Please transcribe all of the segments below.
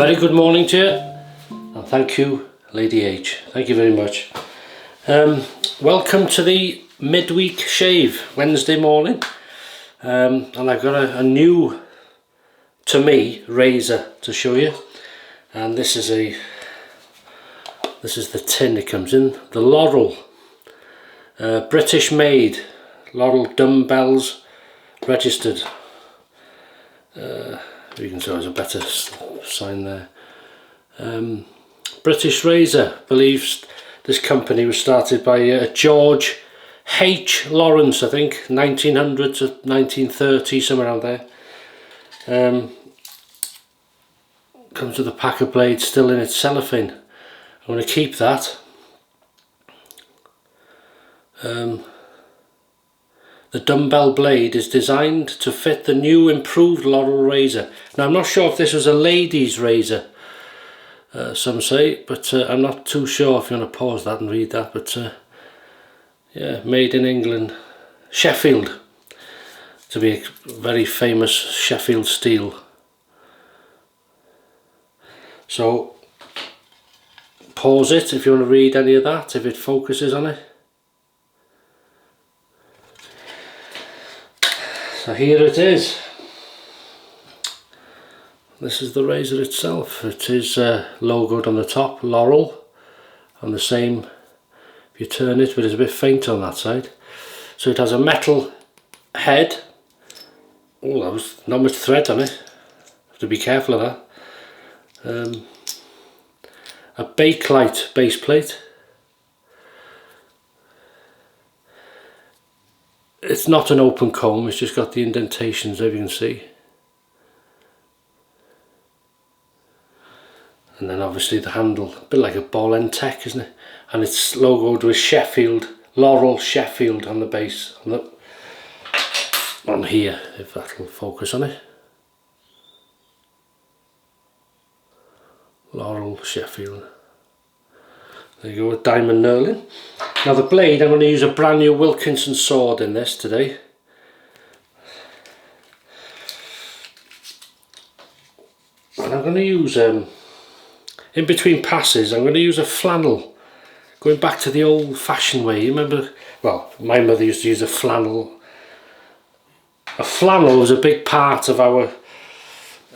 very good morning to you, and thank you, Lady H. Thank you very much. Welcome to the midweek shave, Wednesday morning, and I've got a new, to me, razor to show you, and this is the tin it comes in, the Laurel, British made, Laurel dumbbells, registered. You can see there's a better sign there. British razor. Believes this company was started by George H. Lawrence, I think, 1900 to 1930, somewhere around there. Comes with a pack of blades still in its cellophane. I'm going to keep that. The dumbbell blade is designed to fit the new improved Laurel razor. Now I'm not sure if this was a lady's razor, some say, but I'm not too sure. If you want to pause that and read that, but yeah, made in England, Sheffield, to be a very famous Sheffield steel. So pause it if you want to read any of that, if it focuses on it. So here it is. This is the razor itself. It is logoed on the top, Laurel, and the same if you turn it, but it's a bit faint on that side. So it has a metal head. Oh, that was not much thread on it. Have to be careful of that. A Bakelite base plate. It's not an open comb, it's just got the indentations there, you can see. And then obviously the handle, a bit like a ball end tech, isn't it? And it's logoed with Sheffield, Laurel Sheffield on the base, on here, if that'll focus on it. Laurel Sheffield. There you go, with diamond knurling. Now the blade, I'm going to use a brand new Wilkinson sword in this today. And I'm going to use, in between passes, I'm going to use a flannel. Going back to the old fashioned way, you remember, well, my mother used to use a flannel. A flannel was a big part of our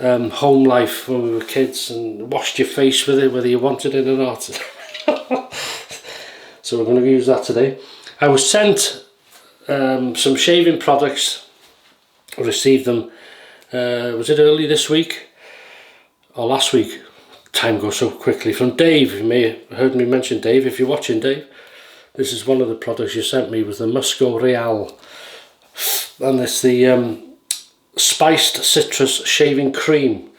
home life when we were kids, and washed your face with it whether you wanted it or not. So we're going to use that today. I was sent some shaving products. I received them, was it early this week or last week? Time goes so quickly. From Dave. You may have heard me mention Dave. If you're watching, Dave, this is one of the products you sent me, was the Musgo Real, and it's the spiced citrus shaving cream.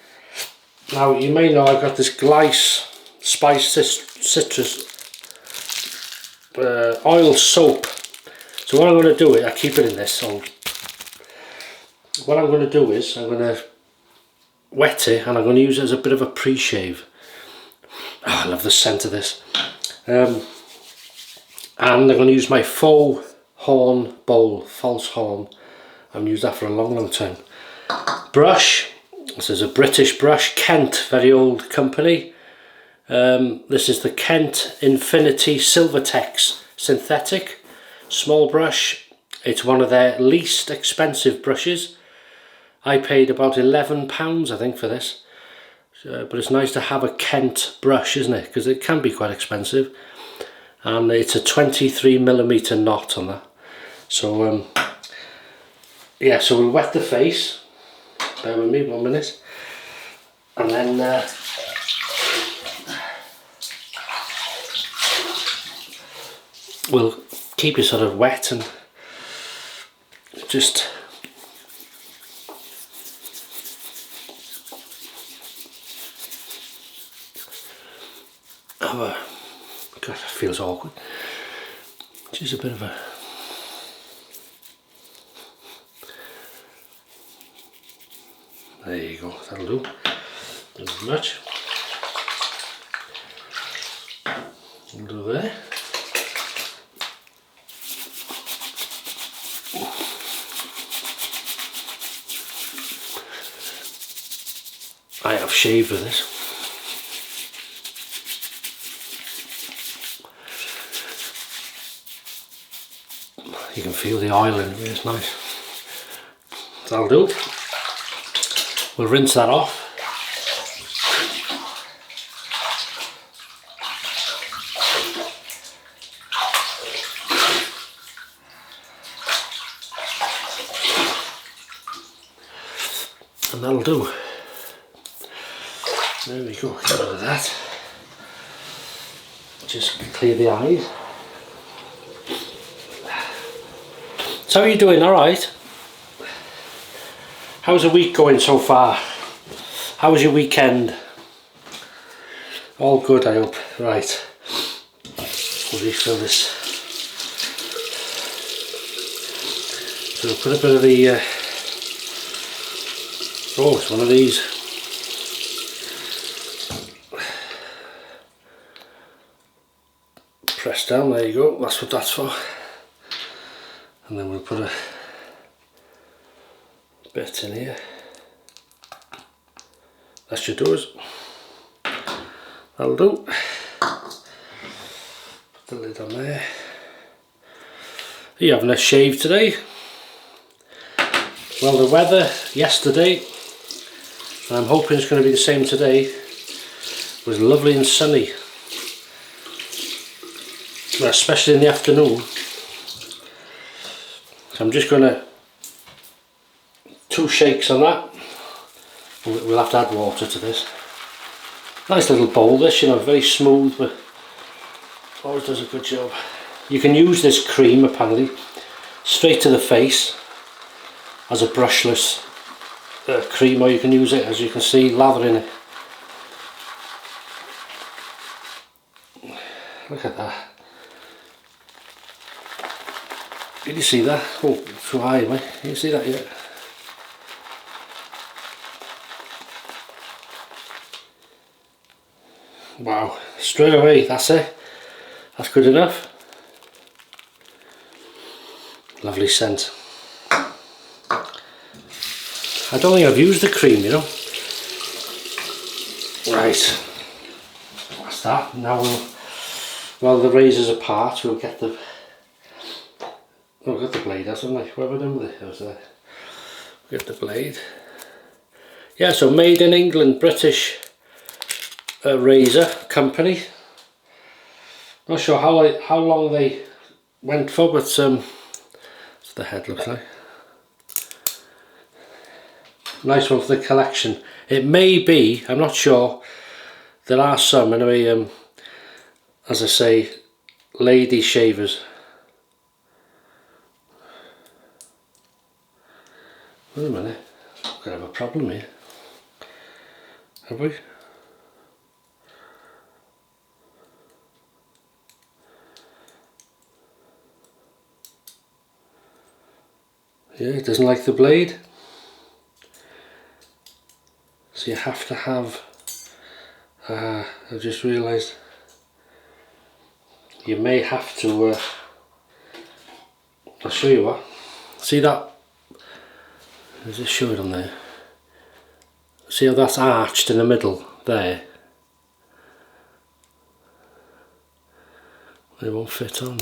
Now you may know I've got this Glyce spiced citrus oil soap. So what I'm going to do is, I keep it in this, so what I'm going to do is I'm going to wet it, and I'm going to use it as a bit of a pre-shave. Oh, I love the scent of this. And I'm going to use my faux horn bowl, false horn. I've used that for a long time. Brush, this is a British brush, Kent, very old company. This is the Kent Infinity Silvertex synthetic small brush. It's one of their least expensive brushes. I paid about £11 I think for this, but it's nice to have a Kent brush, isn't it, because it can be quite expensive. And it's a 23mm knot on that. So yeah, so we'll wet the face, bear with me 1 minute, and then we'll keep it sort of wet and just have a, God, it feels awkward, just a bit of a, there you go, that'll do, doesn't much, we'll do there. I have shaved with this. feel the oil in it, it's nice. That'll do. We'll rinse that off. And that'll do. There we go, get rid of that. Just clear the eyes. So how are you doing? Alright? How's the week going so far? How was your weekend? All good, I hope. Right. We'll refill this. So we'll put a bit of the oh, it's one of these. Press down, there you go, that's what that's for. And then we'll put a bit in here. That should do it. That'll do. Put the lid on there. Are you having a shave today? Well, the weather yesterday, and I'm hoping it's going to be the same today, was lovely and sunny. Especially in the afternoon. So I'm just going to 2 shakes on that. We'll have to add water to this. Nice little bowl this, you know, very smooth, but always does a good job. You can use this cream apparently straight to the face as a brushless cream, or you can use it, as you can see, lathering it. Look at that. Did you see that? Oh, too high, mate. Can you see that yet? Wow, straight away, that's it. That's good enough. Lovely scent. I don't think I've used the cream, you know. Right, that's that. Now while the razor's apart, we'll get the blade, hasn't I? What have I done with it? It was there. Get the blade. Yeah, so made in England, British razor company. Not sure how long they went for, but that's what the head looks like. Nice one for the collection. It may be, I'm not sure. There are some anyway. As I say, lady shavers. Wait a minute, we're gonna have a problem here. Have we? Yeah, it doesn't like the blade. So you have to have, I've just realised, you may have to, I'll show you what. See that? Does it show it on there? See how that's arched in the middle there? It won't fit on.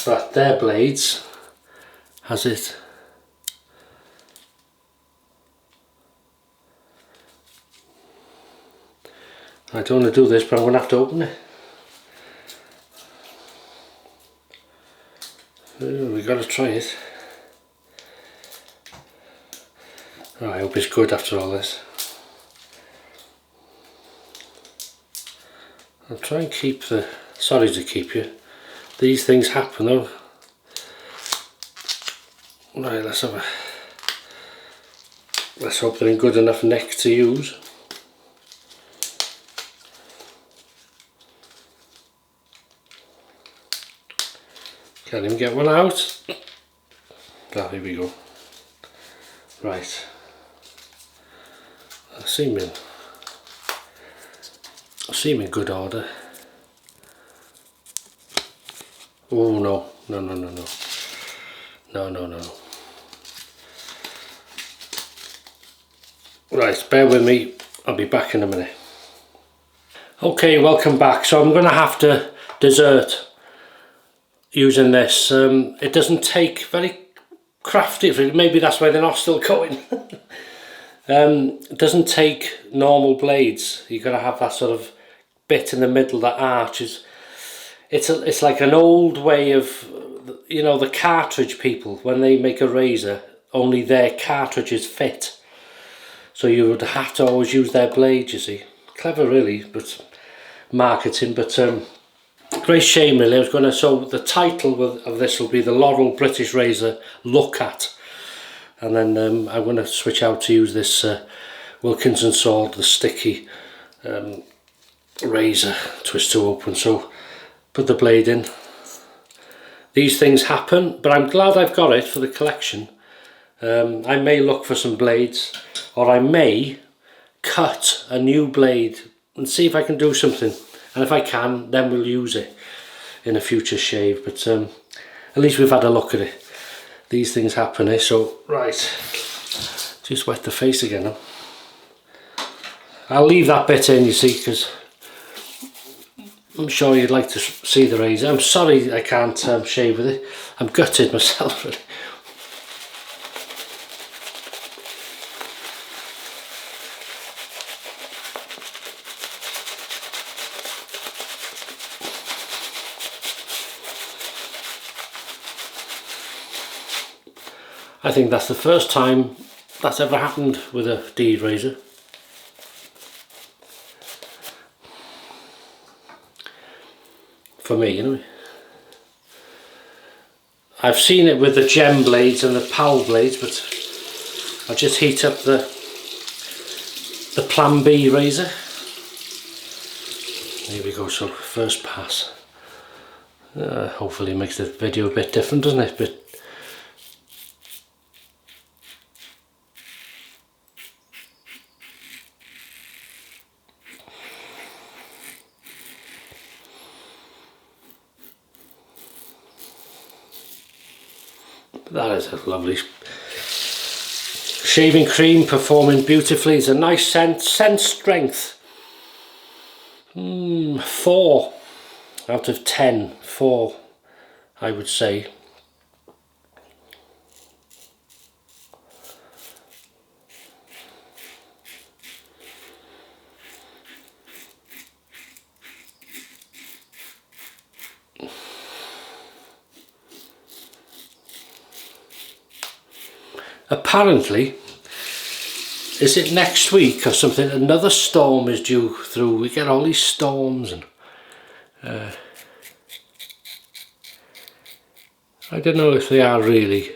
But their blades has it. I don't want to do this, but I'm going to have to open it. We've got to try it. Oh, I hope it's good after all this. I'll try and keep the, sorry to keep you. These things happen though. Right, let's hope they're in good enough neck to use. Can't even get one out. Oh, here we go. Right. I seem in good order. Oh no, no. Right, bear with me. I'll be back in a minute. Okay, welcome back. So I'm going to have to desert using this. It doesn't take very crafty, maybe that's why they're not still going. It doesn't take normal blades. You've got to have that sort of bit in the middle that arches. It's like an old way of, you know, the cartridge people, when they make a razor, only their cartridges fit. So you would have to always use their blade, you see. Clever really, but marketing, but great shame really. I was going to, so the title of this will be the Laurel British Razor Look At. And then I'm going to switch out to use this Wilkinson sword, the sticky razor twist to open. So put the blade in. These things happen, but I'm glad I've got it for the collection. I may look for some blades, or I may cut a new blade and see if I can do something. And if I can, then we'll use it in a future shave. But at least we've had a look at it. These things happen, eh? So, right, just wet the face again now. I'll leave that bit in, you see, because I'm sure you'd like to see the razor. I'm sorry I can't shave with it. I'm gutted myself, really. I think that's the first time that's ever happened with a deed razor. For me, anyway. I've seen it with the gem blades and the PAL blades, but I'll just heat up the Plan B razor. Here we go, so first pass. Hopefully it makes the video a bit different, doesn't it? But that is a lovely shaving cream, performing beautifully. It's a nice scent strength. 4 out of 10. 4, I would say. Apparently, is it next week or something, another storm is due through. We get all these storms, and I don't know if they are really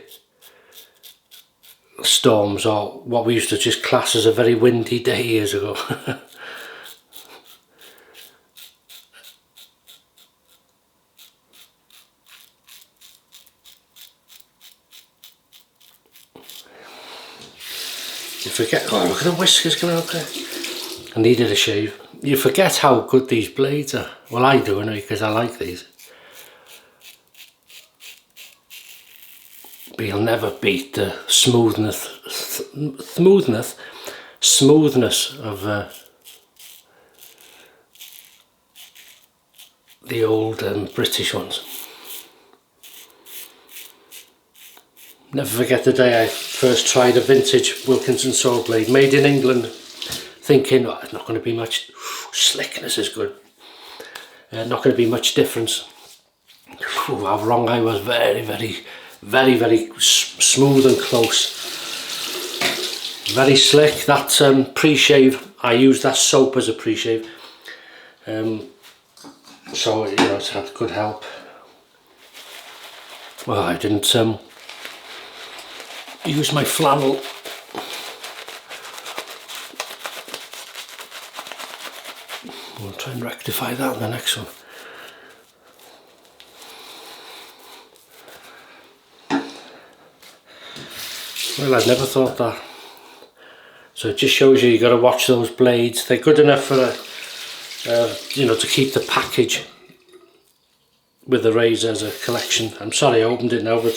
storms or what we used to just class as a very windy day years ago. You forget, oh look at the whiskers coming out there. I needed a shave. You forget how good these blades are. Well, I do anyway, because I like these. But you'll never beat the smoothness of the old British ones. Never forget the day I first tried a vintage Wilkinson sword blade, made in England, thinking, oh, it's not going to be much, slickness is good, not going to be much difference. How wrong I was. Very, very, very, very smooth and close. Very slick. That pre-shave, I used that soap as a pre-shave, so you know, it's had good help. Well, I didn't use my flannel. We'll try and rectify that in the next one. Well, I'd never thought that. So it just shows you got to watch those blades. They're good enough for you know, to keep the package with the razor as a collection. I'm sorry I opened it now, but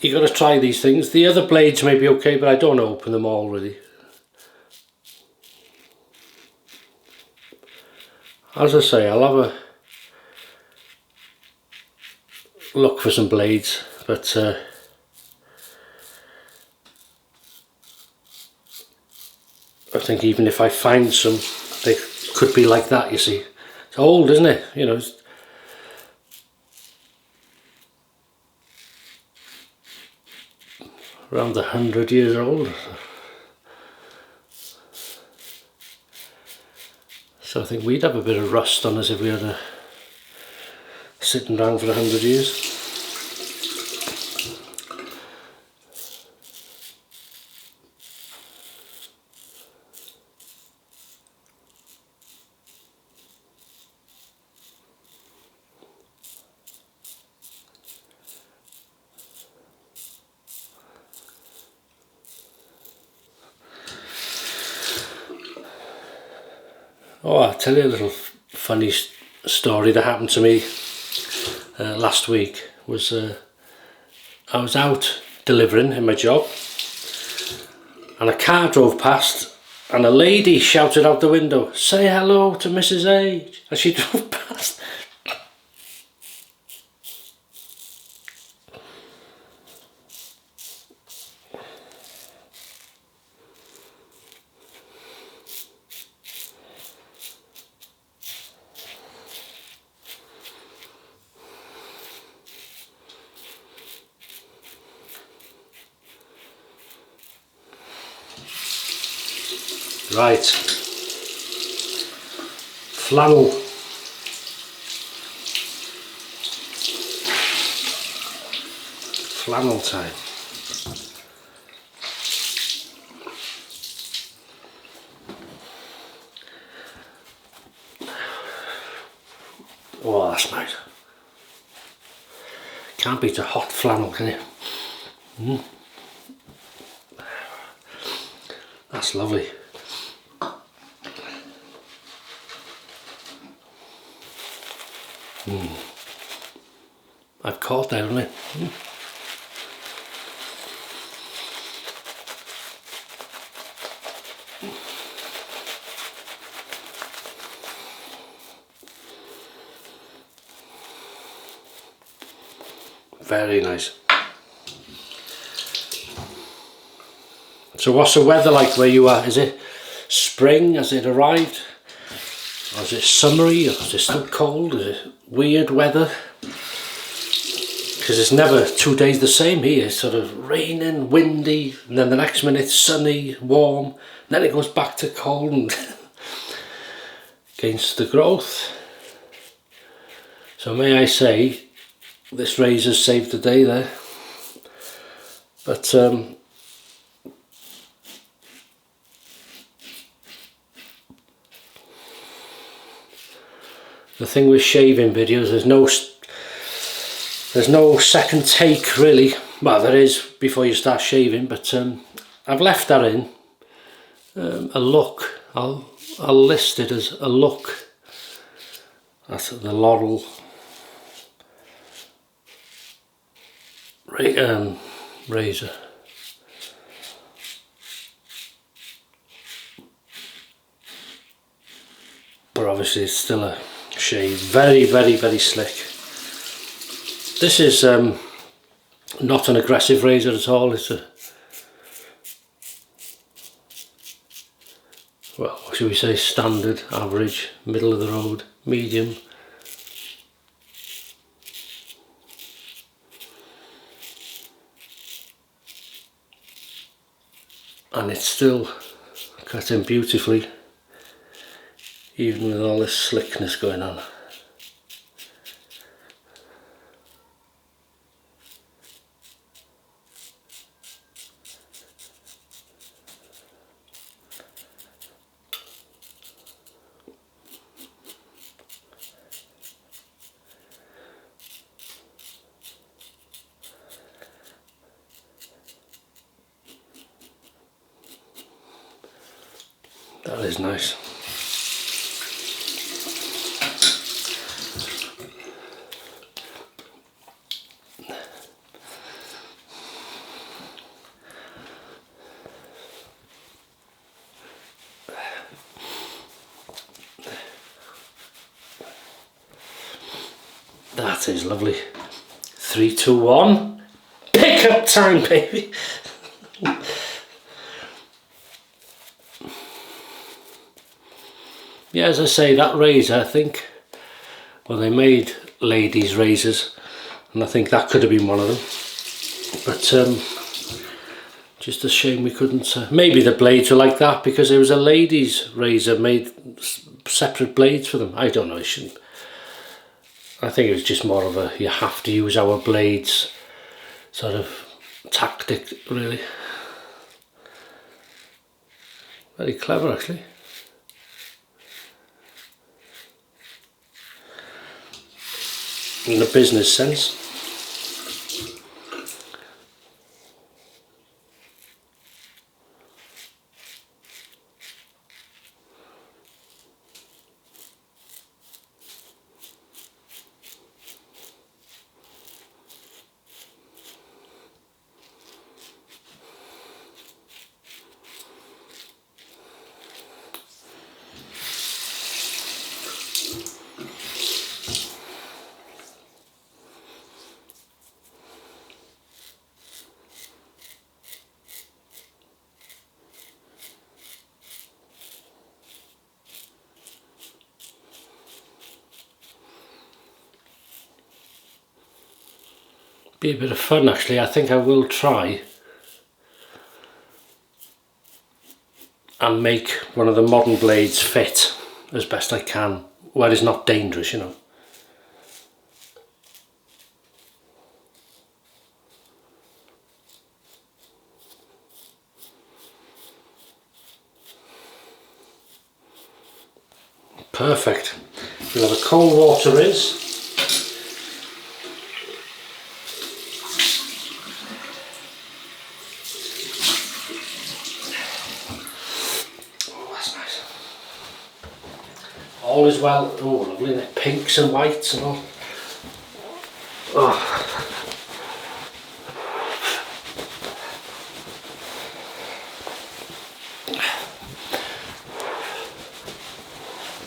you got to try these things. The other blades may be okay, but I don't open them all really. as I say, I'll have a look for some blades, but I think even if I find some, they could be like that, you see. It's old, isn't it? You know, it's around 100 years old. So I think we'd have a bit of rust on us if we had a sitting around for 100 years. Oh, I'll tell you a little funny story that happened to me last week. Was I was out delivering in my job and a car drove past and a lady shouted out the window, "Say hello to Mrs. H," as she drove past. Right, flannel. Flannel time. Oh, that's nice. Can't beat a hot flannel, can you? That's lovely. I've caught that, haven't I? Very nice. So what's the weather like where you are? Is it spring? Has it arrived? Or is it summery? Or is it still cold? Is it weird weather? Because it's never 2 days the same here. It's sort of raining, windy, and then the next minute sunny, warm, and then it goes back to cold and against the growth. So may I say, this razor saved the day there. But the thing with shaving videos, there's no second take really. Well, there is before you start shaving, but I've left that in. A look. I'll list it as a look. That's the Laurel razor. But obviously it's still a shave. Very, very, very slick. This is not an aggressive razor at all. It's a, well, what should we say, standard, average, middle of the road, medium. And it's still cutting beautifully, even with all this slickness going on. That is nice. That is lovely. 3, 2, 1. Pick up time, baby. Yeah, as I say, that razor, I think, well, they made ladies' razors, and I think that could have been one of them. But just a shame we couldn't. Maybe the blades were like that because it was a ladies' razor, made separate blades for them. I don't know. It shouldn't. I think it was just more of a you have to use our blades sort of tactic, really. Very clever, actually. In the business sense. Be a bit of fun, actually. I think I will try and make one of the modern blades fit as best I can where it's not dangerous, you know. Perfect. Now the cold water is. All is well. Oh, lovely, the pinks and whites and all. Oh.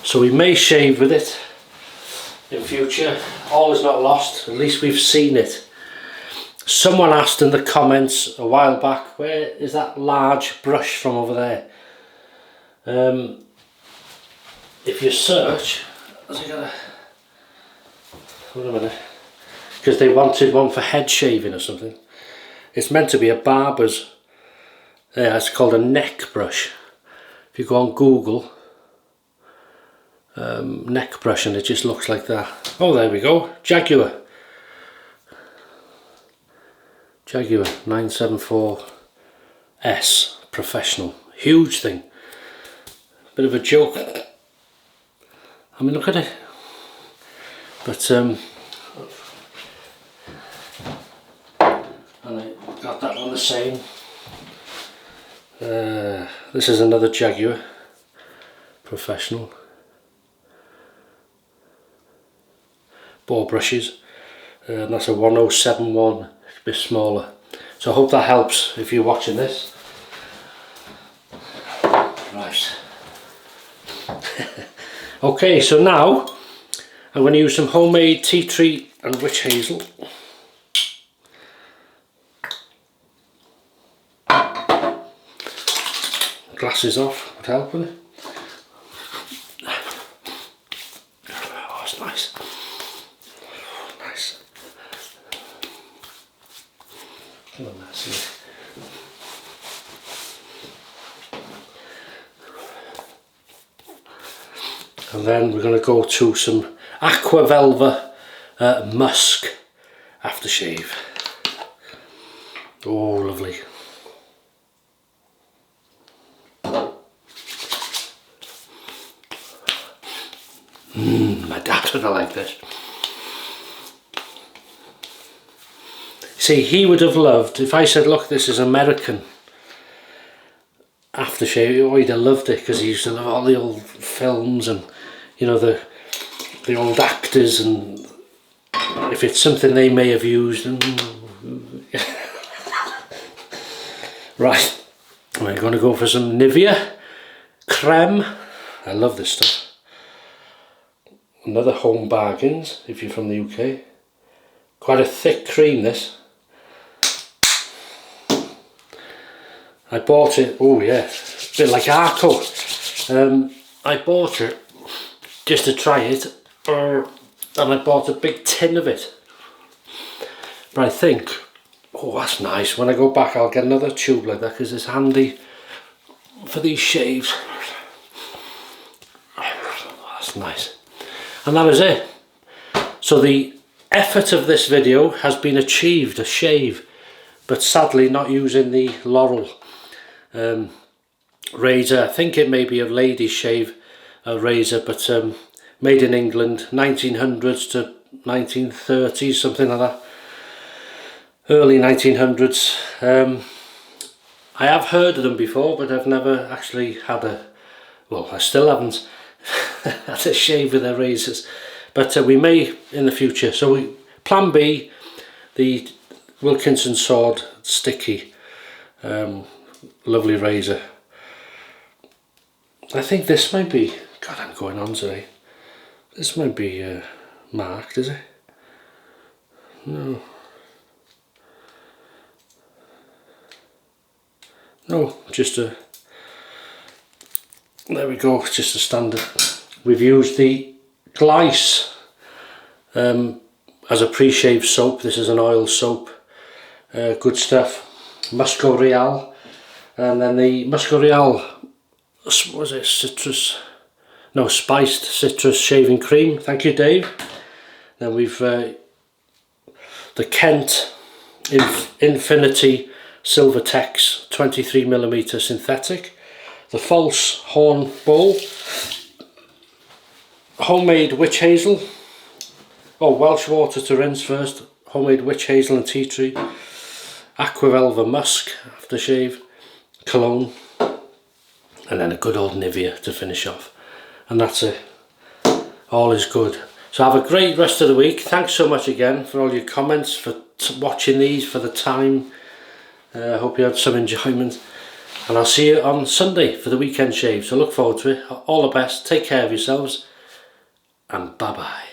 So we may shave with it in future. All is not lost. At least we've seen it. Someone asked in the comments a while back, where is that large brush from over there? If you search, wait a minute, because they wanted one for head shaving or something. It's meant to be a barber's. Yeah, it's called a neck brush. If you go on Google, neck brush, and it just looks like that. Oh, there we go. Jaguar 974S professional. Huge thing. Bit of a joke. I mean, look at it. But and I got that one the same. This is another Jaguar professional. Ball brushes. And that's a 1071, a bit smaller. So I hope that helps if you're watching this. Right. Okay, so now I'm going to use some homemade tea tree and witch hazel. Glasses off would help with it. Oh, it's nice. Nice. Come on, that's it. And then we're going to go to some Aqua Velva Musk aftershave. Oh, lovely. My dad would have liked this. See, he would have loved, if I said, look, this is American aftershave, oh, he'd have loved it, because he used to love all the old films and, you know, the old actors, and if it's something they may have used. Right, we're going to go for some Nivea Creme. I love this stuff. Another Home Bargains if you're from the UK. Quite a thick cream this. I bought it, oh yeah, a bit like Arco. I bought it just to try it, and I bought a big tin of it. But I think, oh that's nice, when I go back I'll get another tube like that because it's handy for these shaves. That's nice. And that is it. So the effort of this video has been achieved, a shave, but sadly not using the Laurel razor. I think it may be a lady's shave razor, but made in England, 1900s to 1930s, something like that, early 1900s. I have heard of them before, but I've never actually had a, well I still haven't had a shave with their razors, but we may in the future. So plan B, the Wilkinson Sword Sticky, lovely razor. I think this might be, God I'm going on today, this might be marked, is it? No. No, just a, there we go, just a standard. We've used the Glyce as a pre-shave soap. This is an oil soap, good stuff. Musgo Real, and then the Musgo Real, what was it, citrus, no, spiced citrus shaving cream, thank you Dave. Then we've the Kent Infinity Silvertex 23mm synthetic, the False Horn Bowl, homemade witch hazel, oh Welsh water to rinse first, homemade witch hazel and tea tree, Aqua Velva Musk aftershave, Cologne, and then a good old Nivea to finish off, and that's it. All is good. So have a great rest of the week. Thanks so much again for all your comments, for watching these, for the time. I hope you had some enjoyment, and I'll see you on Sunday for the weekend shave, so look forward to it. All the best, take care of yourselves, and bye bye.